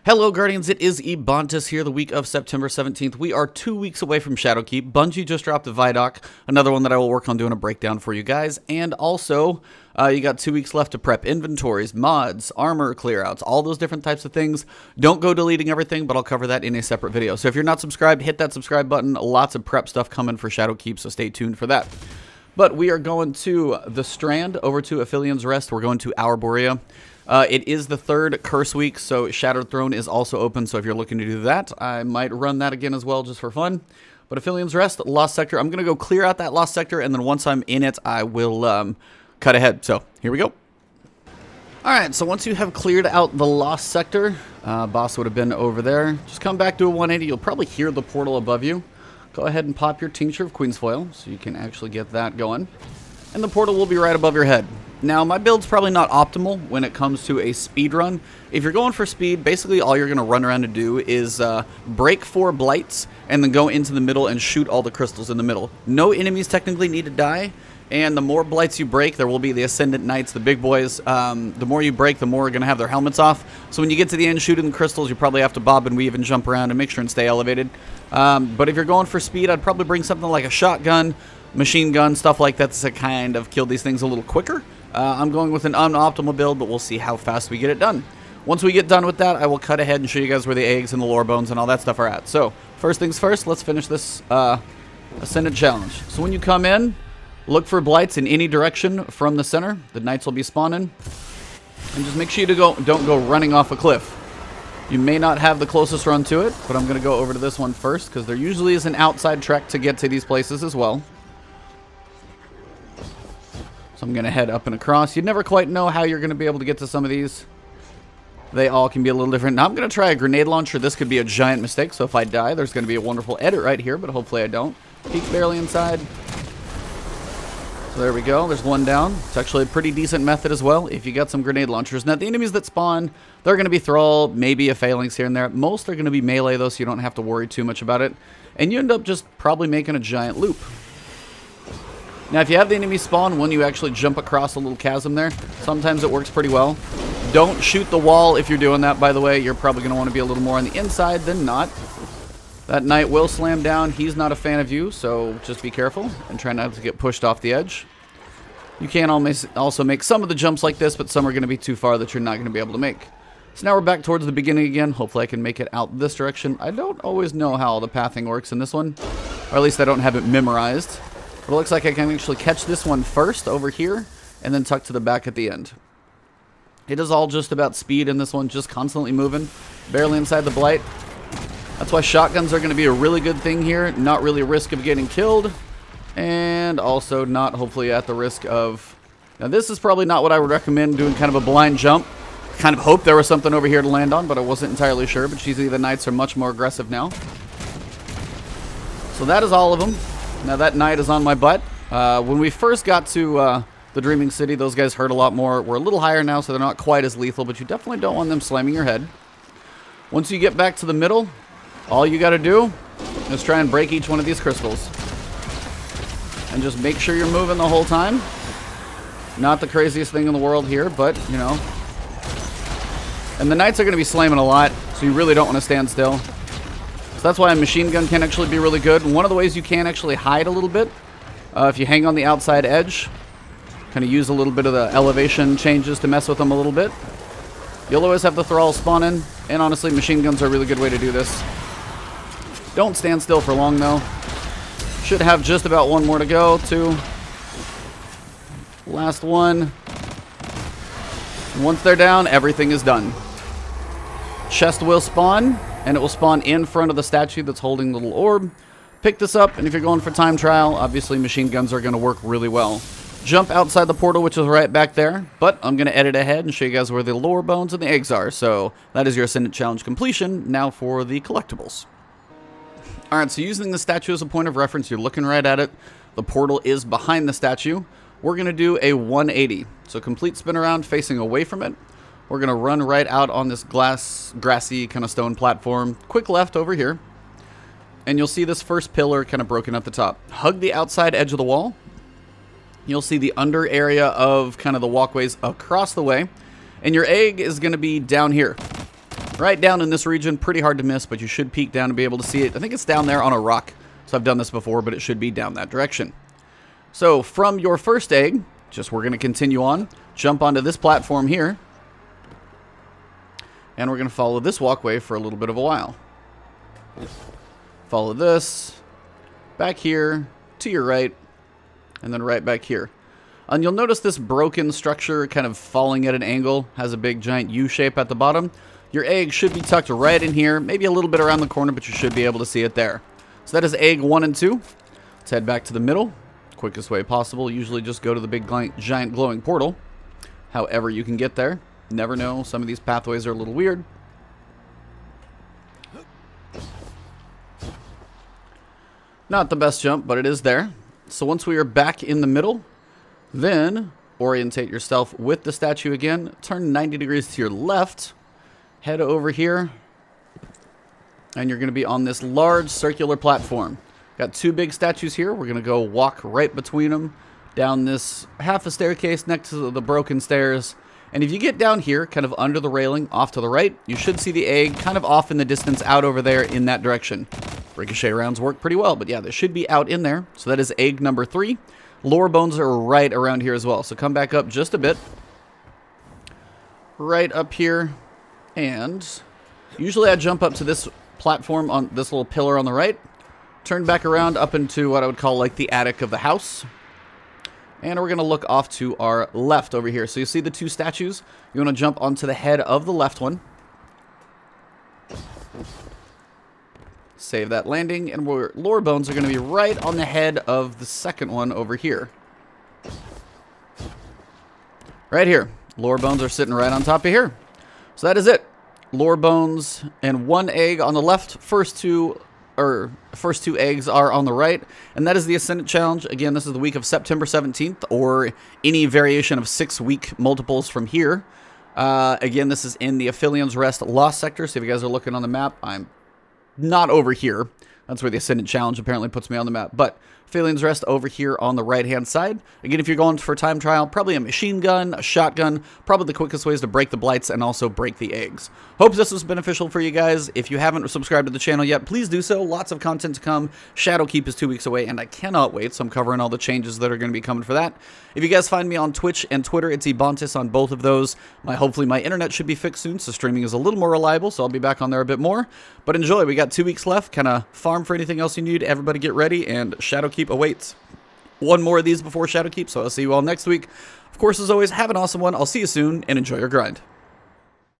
Hello Guardians, it is Ebontis here the week of September 17th. We are 2 weeks away from Shadowkeep. Bungie just dropped a Vidoc, another one that I will work on doing a breakdown for you guys. And also, you got 2 weeks left to prep inventories, mods, armor clearouts, all those different types of things. Don't go deleting everything, but I'll cover that in a separate video. So if you're not subscribed, hit that subscribe button. Lots of prep stuff coming for Shadowkeep, so stay tuned for that. But we are going to the Strand, over to Aphelios Rest. We're going to Ourborea. It is the third curse week, so Shattered Throne is also open, so if you're looking to do that, I might run that again as well, just for fun. But Aphelios Rest, Lost Sector, I'm going to go clear out that Lost Sector, and then once I'm in it, I will cut ahead. So, here we go. Alright, so once you have cleared out the Lost Sector, boss would have been over there. Just come back to a 180, you'll probably hear the portal above you. Go ahead and pop your Tincture of Queensfoil, so you can actually get that going. And the portal will be right above your head. Now, my build's probably not optimal when it comes to a speed run. If you're going for speed, basically all you're going to run around to do is break 4 blights and then go into the middle and shoot all the crystals in the middle. No enemies technically need to die, and the more blights you break, there will be the Ascendant Knights, the big boys. The more you break, the more are going to have their helmets off. So when you get to the end shooting the crystals, you probably have to bob and weave and jump around and make sure and stay elevated. But if you're going for speed, I'd probably bring something like a shotgun, machine gun, stuff like that to kind of kill these things a little quicker. I'm going with an unoptimal build, but we'll see how fast we get it done. Once we get done with that, I will cut ahead and show you guys where the eggs and the lore bones and all that stuff are at. So, first things first, let's finish this Ascendant challenge. So when you come in, look for blights in any direction from the center. The knights will be spawning. And just make sure you don't go running off a cliff. You may not have the closest run to it, but I'm going to go over to this one first, because there usually is an outside trek to get to these places as well. So I'm going to head up and across. You never quite know how you're going to be able to get to some of these. They all can be a little different. Now I'm going to try a grenade launcher. This could be a giant mistake, so if I die, there's going to be a wonderful edit right here, but hopefully I don't. Peek barely inside. So there we go. There's one down. It's actually a pretty decent method as well if you got some grenade launchers. Now the enemies that spawn, they're going to be Thrall, maybe a Phalanx here and there. Most are going to be melee though, so you don't have to worry too much about it. And you end up just probably making a giant loop. Now, if you have the enemy spawn when you actually jump across a little chasm there, sometimes it works pretty well. Don't shoot the wall if you're doing that, by the way. You're probably going to want to be a little more on the inside than not. That knight will slam down. He's not a fan of you, so just be careful and try not to get pushed off the edge. You can also make some of the jumps like this, but some are going to be too far that you're not going to be able to make. So now we're back towards the beginning again. Hopefully I can make it out this direction. I don't always know how all the pathing works in this one, or at least I don't have it memorized. But it looks like I can actually catch this one first over here and then tuck to the back at the end. It is all just about speed in this one, just constantly moving, barely inside the blight. That's why shotguns are going to be a really good thing here. Not really a risk of getting killed, and also not hopefully at the risk of... Now this is probably not what I would recommend, doing kind of a blind jump. Kind of hoped there was something over here to land on, but I wasn't entirely sure. But usually the knights are much more aggressive now. So that is all of them. Now that knight is on my butt. When we first got to the Dreaming City, those guys hurt a lot more. We're a little higher now, so they're not quite as lethal, but you definitely don't want them slamming your head. Once you get back to the middle, all you got to do is try and break each one of these crystals. And just make sure you're moving the whole time. Not the craziest thing in the world here, but, you know. And the knights are going to be slamming a lot, so you really don't want to stand still. So that's why a machine gun can actually be really good. And one of the ways you can actually hide a little bit, if you hang on the outside edge, kind of use a little bit of the elevation changes to mess with them a little bit. You'll always have the Thrall spawning, and honestly, machine guns are a really good way to do this. Don't stand still for long, though. Should have just about one more to go, too. Last one. And once they're down, everything is done. Chest will spawn, and it will spawn in front of the statue that's holding the little orb. Pick this up, and if you're going for time trial, obviously machine guns are going to work really well. Jump outside the portal, which is right back there, but I'm going to edit ahead and show you guys where the lore bones and the eggs are. So that is your Ascendant Challenge completion. Now for the collectibles. Alright, so using the statue as a point of reference, you're looking right at it. The portal is behind the statue. We're going to do a 180. So complete spin around facing away from it. We're going to run right out on this grassy kind of stone platform. Quick left over here. And you'll see this first pillar kind of broken at the top. Hug the outside edge of the wall. You'll see the under area of kind of the walkways across the way. And your egg is going to be down here. Right down in this region, pretty hard to miss, but you should peek down and be able to see it. I think it's down there on a rock. So I've done this before, but it should be down that direction. So from your first egg, we're going to continue on, jump onto this platform here, and we're going to follow this walkway for a little bit of a while. Follow this, back here, to your right, and then right back here. And you'll notice this broken structure kind of falling at an angle, has a big giant U shape at the bottom. Your egg should be tucked right in here, maybe a little bit around the corner, but you should be able to see it there. So that is egg 1 and 2. Let's head back to the middle. Quickest way possible. Usually just go to the big giant glowing portal. However you can get there. Never know. Some of these pathways are a little weird. Not the best jump, but it is there. So once we are back in the middle, then orientate yourself with the statue again. Turn 90 degrees to your left. Head over here. And you're going to be on this large circular platform. Got 2 big statues here. We're going to go walk right between them down this half a staircase next to the broken stairs. And if you get down here, kind of under the railing, off to the right, you should see the egg kind of off in the distance out over there in that direction. Ricochet rounds work pretty well, but yeah, they should be out in there. So that is egg number 3. Lore bones are right around here as well. So come back up just a bit. Right up here. And usually I jump up to this platform on this little pillar on the right, turn back around up into what I would call like the attic of the house, and we're going to look off to our left over here. So you see the 2 statues. You want to jump onto the head of the left one, save that landing, and lore bones are going to be right on the head of the second one over here. Right here. Lore bones are sitting right on top of here. So that is it. Lore bones and 1 egg on the left. First two eggs are on the right, and that is the Ascendant challenge. Again, this is the week of September 17th, or any variation of 6-week multiples from here. Again, this is in the Aphelions Rest Lost sector. So if you guys are looking on the map, I'm not over here. That's where the Ascendant challenge apparently puts me on the map. But Aphelions Rest over here on the right-hand side. Again, if you're going for time trial, probably a machine gun, a shotgun, probably the quickest ways to break the blights and also break the eggs. Hope this was beneficial for you guys. If you haven't subscribed to the channel yet, please do so. Lots of content to come. Shadowkeep is 2 weeks away, and I cannot wait. So I'm covering all the changes that are going to be coming for that. If you guys find me on Twitch and Twitter, it's Ebontis on both of those. Hopefully my internet should be fixed soon, so streaming is a little more reliable, so I'll be back on there a bit more. But enjoy. We got 2 weeks left. Kind of farm for anything else you need. Everybody get ready, and Shadowkeep awaits. 1 more of these before Shadowkeep, so I'll see you all next week. Of course, as always, have an awesome one. I'll see you soon, and enjoy your grind.